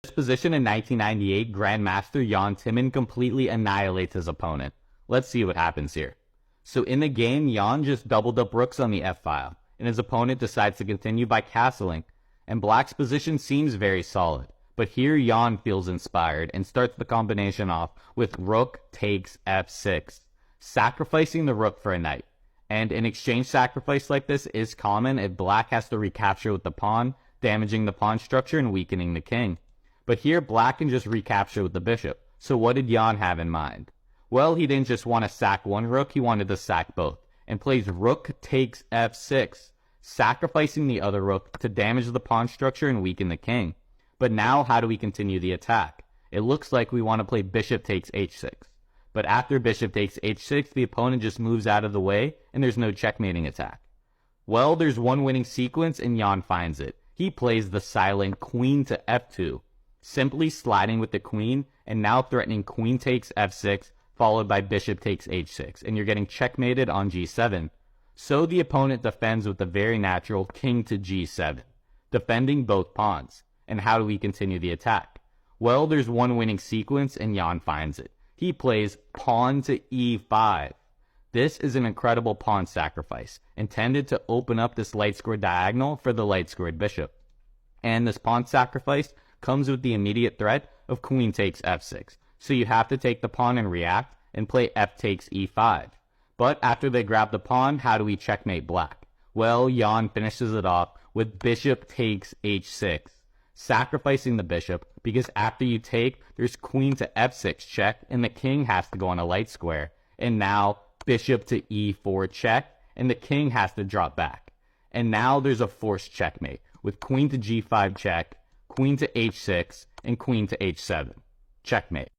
This position in 1998, Grandmaster Jan Timman completely annihilates his opponent. Let's see what happens here. So in the game, Jan just doubled up rooks on the f-file, and his opponent decides to continue by castling, and Black's position seems very solid. But here Jan feels inspired and starts the combination off with rook takes f6, sacrificing the rook for a knight. And an exchange sacrifice like this is common if Black has to recapture with the pawn, damaging the pawn structure and weakening the king. But here Black can just recapture with the bishop. So what did Jan have in mind? Well, he didn't just want to sack one rook, he wanted to sack both, and plays rook takes f6, sacrificing the other rook to damage the pawn structure and weaken the king. But now how do we continue the attack? It looks like we want to play bishop takes h6. But after bishop takes h6, the opponent just moves out of the way, and there's no checkmating attack. Well, there's one winning sequence, and Jan finds it. He plays the silent queen to f2, simply sliding with the queen, and now threatening queen takes f6, followed by bishop takes h6, and you're getting checkmated on g7. So the opponent defends with the very natural king to g7, defending both pawns. And how do we continue the attack? Well, there's one winning sequence, and Jan finds it. He plays pawn to e5. This is an incredible pawn sacrifice, intended to open up this light-squared diagonal for the light-squared bishop. And this pawn sacrifice comes with the immediate threat of queen takes f6. So you have to take the pawn and react, and play f takes e5. But after they grab the pawn, how do we checkmate Black? Well, Jan finishes it off with bishop takes h6. Sacrificing the bishop, because after you take, there's queen to f6 check, and the king has to go on a light square. And now, bishop to e4 check, and the king has to drop back. And now there's a forced checkmate, with queen to g5 check, queen to h6, and queen to h7. Checkmate.